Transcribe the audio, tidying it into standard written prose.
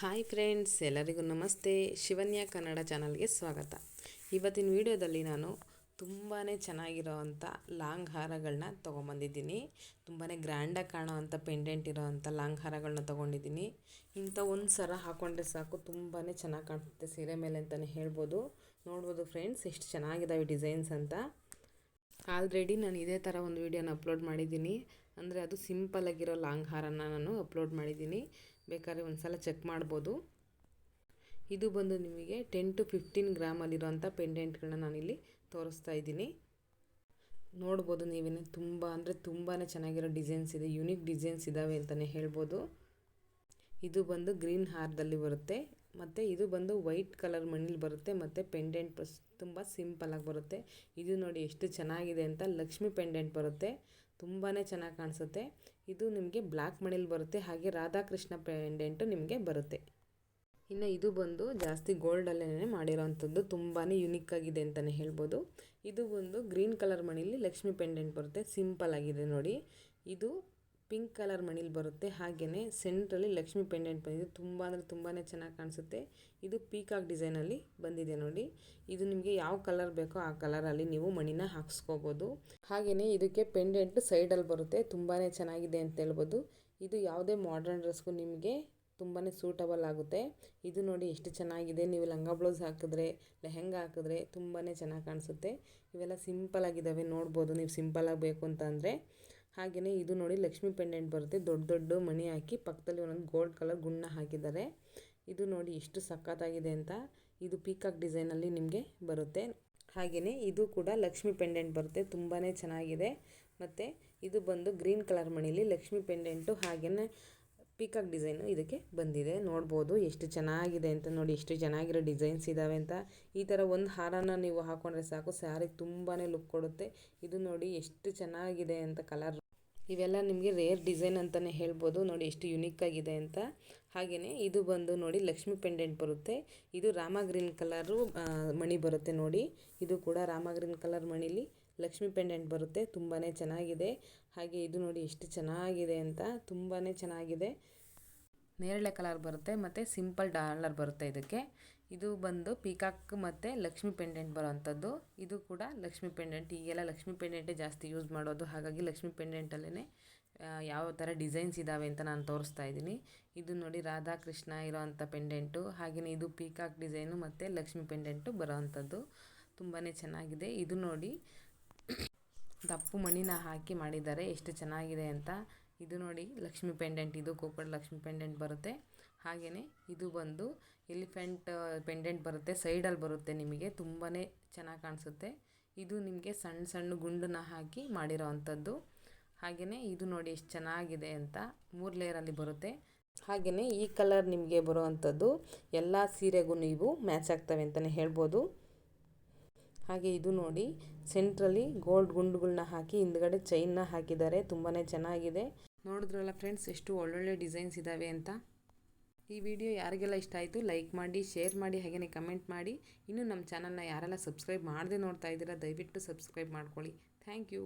Hi friends, ಎಲ್ಲರಿಗೂ ನಮಸ್ತೆ. ಶಿವನ್ಯ ಕನ್ನಡ ಚಾನಲ್ಗೆ ಸ್ವಾಗತ. ಇವತ್ತಿನ ವಿಡಿಯೋದಲ್ಲಿ ನಾನು ತುಂಬಾ ಚೆನ್ನಾಗಿರೋವಂಥ ಲಾಂಗ್ ಹಾರಗಳನ್ನ ತೊಗೊಂಬಂದಿದ್ದೀನಿ. ತುಂಬಾ ಗ್ರ್ಯಾಂಡಾಗಿ ಕಾಣೋವಂಥ ಪೆಂಡೆಂಟ್ ಇರೋವಂಥ ಲಾಂಗ್ ಹಾರಗಳನ್ನ ತೊಗೊಂಡಿದ್ದೀನಿ. ಇಂಥ ಒಂದು ಸರ ಹಾಕ್ಕೊಂಡ್ರೆ ಸಾಕು, ತುಂಬಾ ಚೆನ್ನಾಗಿ ಕಾಣಿಸುತ್ತೆ ಸೀರೆ ಮೇಲೆ ಅಂತಲೇ ಹೇಳ್ಬೋದು. ನೋಡ್ಬೋದು ಫ್ರೆಂಡ್ಸ್, ಎಷ್ಟು ಚೆನ್ನಾಗಿದ್ದಾವೆ ಡಿಸೈನ್ಸ್ ಅಂತ. ಆಲ್ರೆಡಿ ನಾನು ಇದೇ ಥರ ಒಂದು ವೀಡಿಯೋನ ಅಪ್ಲೋಡ್ ಮಾಡಿದ್ದೀನಿ. ಅಂದರೆ ಅದು ಸಿಂಪಲ್ಲಾಗಿರೋ ಲಾಂಗ್ ಹಾರನ ನಾನು ಅಪ್ಲೋಡ್ ಮಾಡಿದ್ದೀನಿ. ಬೇಕಾದ್ರೆ ಒಂದು ಸಲ ಚೆಕ್ ಮಾಡ್ಬೋದು. ಇದು ಬಂದು ನಿಮಗೆ 10 to 15 ಗ್ರಾಮಲ್ಲಿರೋಂಥ ಪೆಂಡೆಂಟ್ಗಳನ್ನ ನಾನಿಲ್ಲಿ ತೋರಿಸ್ತಾ ಇದ್ದೀನಿ. ನೋಡ್ಬೋದು ನೀವೇನೆ, ತುಂಬಾ ಚೆನ್ನಾಗಿರೋ ಡಿಸೈನ್ಸ್ ಇದೆ, ಯುನೀಕ್ ಡಿಸೈನ್ಸ್ ಇದ್ದಾವೆ ಅಂತಲೇ ಹೇಳ್ಬೋದು. ಇದು ಬಂದು ಗ್ರೀನ್ ಹಾರದಲ್ಲಿ ಬರುತ್ತೆ, ಮತ್ತು ಇದು ಬಂದು ವೈಟ್ ಕಲರ್ ಮಣ್ಣಲ್ಲಿ ಬರುತ್ತೆ, ಮತ್ತು ಪೆಂಡೆಂಟ್ ತುಂಬ ಸಿಂಪಲ್ಲಾಗಿ ಬರುತ್ತೆ. ಇದು ನೋಡಿ ಎಷ್ಟು ಚೆನ್ನಾಗಿದೆ ಅಂತ. ಲಕ್ಷ್ಮಿ ಪೆಂಡೆಂಟ್ ಬರುತ್ತೆ, ತುಂಬಾ ಚೆನ್ನಾಗಿ ಕಾಣಿಸುತ್ತೆ. ಇದು ನಿಮಗೆ ಬ್ಲ್ಯಾಕ್ ಮಣ್ಣಲ್ಲಿ ಬರುತ್ತೆ, ಹಾಗೆ ರಾಧಾಕೃಷ್ಣ ಪೆಂಡೆಂಟು ನಿಮಗೆ ಬರುತ್ತೆ. ಇನ್ನು ಇದು ಬಂದು ಜಾಸ್ತಿ ಗೋಲ್ಡಲ್ಲೇ ಮಾಡಿರೋವಂಥದ್ದು, ತುಂಬಾ ಯುನೀಕ್ ಆಗಿದೆ ಅಂತಲೇ ಹೇಳ್ಬೋದು. ಇದು ಒಂದು ಗ್ರೀನ್ ಕಲರ್ ಮಣ್ಣಲ್ಲಿ ಲಕ್ಷ್ಮಿ ಪೆಂಡೆಂಟ್ ಬರುತ್ತೆ, ಸಿಂಪಲ್ ಆಗಿದೆ ನೋಡಿ. ಇದು ಪಿಂಕ್ ಕಲರ್ ಮಣ್ಣಲ್ಲಿ ಬರುತ್ತೆ, ಹಾಗೆಯೇ ಸೆಂಟ್ರಲ್ಲಿ ಲಕ್ಷ್ಮಿ ಪೆಂಡೆಂಟ್ ಬಂದಿದೆ. ತುಂಬಾ ಚೆನ್ನಾಗಿ ಕಾಣಿಸುತ್ತೆ. ಇದು ಪೀಕಾಕ್ ಡಿಸೈನಲ್ಲಿ ಬಂದಿದೆ ನೋಡಿ. ಇದು ನಿಮಗೆ ಯಾವ ಕಲರ್ ಬೇಕೋ ಆ ಕಲರಲ್ಲಿ ನೀವು ಮಣಿನ ಹಾಕ್ಸ್ಕೋಬೋದು. ಹಾಗೆಯೇ ಇದಕ್ಕೆ ಪೆಂಡೆಂಟ್ ಸೈಡಲ್ಲಿ ಬರುತ್ತೆ, ತುಂಬಾ ಚೆನ್ನಾಗಿದೆ ಅಂತ ಹೇಳ್ಬೋದು. ಇದು ಯಾವುದೇ ಮಾಡರ್ನ್ ಡ್ರೆಸ್ಗೂ ನಿಮಗೆ ತುಂಬಾ ಸೂಟಬಲ್ ಆಗುತ್ತೆ. ಇದು ನೋಡಿ ಎಷ್ಟು ಚೆನ್ನಾಗಿದೆ. ನೀವು ಲಂಗ ಬ್ಲೌಸ್ ಹಾಕಿದ್ರೆ, ಲೆಹೆಂಗಾ ಹಾಕಿದ್ರೆ ತುಂಬಾ ಚೆನ್ನಾಗಿ ಕಾಣಿಸುತ್ತೆ. ಇವೆಲ್ಲ ಸಿಂಪಲ್ ಆಗಿದ್ದಾವೆ, ನೋಡ್ಬೋದು ನೀವು ಸಿಂಪಲ್ಲಾಗಿ ಬೇಕು ಅಂತ ಅಂದರೆ. ಹಾಗೆಯೇ ಇದು ನೋಡಿ ಲಕ್ಷ್ಮಿ ಪೆಂಡೆಂಟ್ ಬರುತ್ತೆ, ದೊಡ್ಡ ದೊಡ್ಡ ಮಣಿ ಹಾಕಿ ಪಕ್ಕದಲ್ಲಿ ಒಂದೊಂದು ಗೋಲ್ಡ್ ಕಲರ್ ಗುಣ್ಣ ಹಾಕಿದ್ದಾರೆ. ಇದು ನೋಡಿ ಎಷ್ಟು ಸಖತ್ತಾಗಿದೆ ಅಂತ. ಇದು ಪೀಕಾಕ್ ಡಿಸೈನಲ್ಲಿ ನಿಮಗೆ ಬರುತ್ತೆ. ಹಾಗೆಯೇ ಇದು ಕೂಡ ಲಕ್ಷ್ಮಿ ಪೆಂಡೆಂಟ್ ಬರುತ್ತೆ, ತುಂಬಾ ಚೆನ್ನಾಗಿದೆ. ಮತ್ತು ಇದು ಬಂದು ಗ್ರೀನ್ ಕಲರ್ ಮಣಿಲಿ ಲಕ್ಷ್ಮಿ ಪೆಂಡೆಂಟು, ಹಾಗೆಯೇ ಪೀಕಾಕ್ ಡಿಸೈನು ಇದಕ್ಕೆ ಬಂದಿದೆ. ನೋಡ್ಬೋದು ಎಷ್ಟು ಚೆನ್ನಾಗಿದೆ ಅಂತ. ನೋಡಿ ಎಷ್ಟು ಚೆನ್ನಾಗಿರೋ ಡಿಸೈನ್ಸ್ ಇದ್ದಾವೆ ಅಂತ. ಈ ಥರ ಒಂದು ಹಾರನ ನೀವು ಹಾಕ್ಕೊಂಡ್ರೆ ಸಾಕು, ಸ್ಯಾರಿಗೆ ತುಂಬಾ ಲುಕ್ ಕೊಡುತ್ತೆ. ಇದು ನೋಡಿ ಎಷ್ಟು ಚೆನ್ನಾಗಿದೆ ಅಂತ ಕಲರ್. ಇವೆಲ್ಲ ನಿಮಗೆ ರೇರ್ ಡಿಸೈನ್ ಅಂತಲೇ ಹೇಳ್ಬೋದು. ನೋಡಿ ಎಷ್ಟು ಯುನೀಕ್ ಆಗಿದೆ ಅಂತ. ಹಾಗೆಯೇ ಇದು ಬಂದು ನೋಡಿ ಲಕ್ಷ್ಮಿ ಪೆಂಡೆಂಟ್ ಬರುತ್ತೆ. ಇದು ರಾಮ ಗ್ರೀನ್ ಕಲರು ಮಣಿ ಬರುತ್ತೆ ನೋಡಿ. ಇದು ಕೂಡ ರಾಮ ಗ್ರೀನ್ ಕಲರ್ ಮಣಿಲಿ ಲಕ್ಷ್ಮಿ ಪೆಂಡೆಂಟ್ ಬರುತ್ತೆ, ತುಂಬಾ ಚೆನ್ನಾಗಿದೆ. ಹಾಗೆ ಇದು ನೋಡಿ ಎಷ್ಟು ಚೆನ್ನಾಗಿದೆ ಅಂತ, ತುಂಬಾ ಚೆನ್ನಾಗಿದೆ. ನೇರಳೆ ಕಲರ್ ಬರುತ್ತೆ, ಮತ್ತು ಸಿಂಪಲ್ ಡಾಲರ್ ಬರುತ್ತೆ ಇದಕ್ಕೆ. ಇದು ಬಂದು ಪೀಕಾಕ್ ಮತ್ತು ಲಕ್ಷ್ಮಿ ಪೆಂಡೆಂಟ್ ಬರೋವಂಥದ್ದು. ಇದು ಕೂಡ ಲಕ್ಷ್ಮಿ ಪೆಂಡೆಂಟ್. ಈಗೆಲ್ಲ ಲಕ್ಷ್ಮಿ ಪೆಂಡೆಂಟೇ ಜಾಸ್ತಿ ಯೂಸ್ ಮಾಡೋದು, ಹಾಗಾಗಿ ಲಕ್ಷ್ಮಿ ಪೆಂಡೆಂಟಲ್ಲೇ ಯಾವ ಥರ ಡಿಸೈನ್ಸ್ ಇದ್ದಾವೆ ಅಂತ ನಾನು ತೋರಿಸ್ತಾ ಇದ್ದೀನಿ. ಇದು ನೋಡಿ ರಾಧಾಕೃಷ್ಣ ಇರೋವಂಥ ಪೆಂಡೆಂಟು, ಹಾಗೆಯೇ ಇದು ಪೀಕಾಕ್ ಡಿಸೈನು ಮತ್ತು ಲಕ್ಷ್ಮಿ ಪೆಂಡೆಂಟು ಬರೋವಂಥದ್ದು, ತುಂಬಾ ಚೆನ್ನಾಗಿದೆ. ಇದು ನೋಡಿ ದಪ್ಪು ಮಣಿನ ಹಾಕಿ ಮಾಡಿದ್ದಾರೆ, ಎಷ್ಟು ಚೆನ್ನಾಗಿದೆ ಅಂತ. ಇದು ನೋಡಿ ಲಕ್ಷ್ಮಿ ಪೆಂಡೆಂಟ್, ಇದು ಕೂಡ ಲಕ್ಷ್ಮಿ ಪೆಂಡೆಂಟ್ ಬರುತ್ತೆ. ಹಾಗೆಯೇ ಇದು ಬಂದು ಎಲಿಫೆಂಟ್ ಪೆಂಡೆಂಟ್ ಬರುತ್ತೆ, ಸೈಡಲ್ಲಿ ಬರುತ್ತೆ ನಿಮಗೆ, ತುಂಬಾ ಚೆನ್ನಾಗಿ ಕಾಣಿಸುತ್ತೆ. ಇದು ನಿಮಗೆ ಸಣ್ಣ ಸಣ್ಣ ಗುಂಡನ್ನ ಹಾಕಿ ಮಾಡಿರೋ ಅಂಥದ್ದು. ಹಾಗೆಯೇ ಇದು ನೋಡಿ ಎಷ್ಟು ಚೆನ್ನಾಗಿದೆ ಅಂತ, 3 ಲೇಯರಲ್ಲಿ ಬರುತ್ತೆ. ಹಾಗೆಯೇ ಈ ಕಲರ್ ನಿಮಗೆ ಬರುವಂಥದ್ದು ಎಲ್ಲ ಸೀರೆಗೂ ನೀವು ಮ್ಯಾಚ್ ಆಗ್ತವೆ ಅಂತಲೇ ಹೇಳ್ಬೋದು. ಹಾಗೆ ಇದು ನೋಡಿ ಸೆಂಟ್ರಲ್ಲಿ ಗೋಲ್ಡ್ ಗುಂಡುಗಳನ್ನ ಹಾಕಿ ಹಿಂದ್ಗಡೆ ಚೈನ್ನ ಹಾಕಿದ್ದಾರೆ, ತುಂಬಾ ಚೆನ್ನಾಗಿದೆ. ನೋಡಿದ್ರಲ್ಲ ಫ್ರೆಂಡ್ಸ್, ಎಷ್ಟು ಒಳ್ಳೊಳ್ಳೆ ಡಿಸೈನ್ಸ್ ಇದ್ದಾವೆ ಅಂತ. ಈ ವಿಡಿಯೋ ಯಾರಿಗೆಲ್ಲ ಇಷ್ಟ ಆಯಿತು ಲೈಕ್ ಮಾಡಿ, ಶೇರ್ ಮಾಡಿ, ಹಾಗೆಯೇ ಕಮೆಂಟ್ ಮಾಡಿ. ಇನ್ನೂ ನಮ್ಮ ಚಾನಲ್ನ ಯಾರೆಲ್ಲ ಸಬ್ಸ್ಕ್ರೈಬ್ ಮಾಡದೆ ನೋಡ್ತಾ ಇದ್ದೀರಾ, ದಯವಿಟ್ಟು ಸಬ್ಸ್ಕ್ರೈಬ್ ಮಾಡ್ಕೊಳ್ಳಿ. Thank you.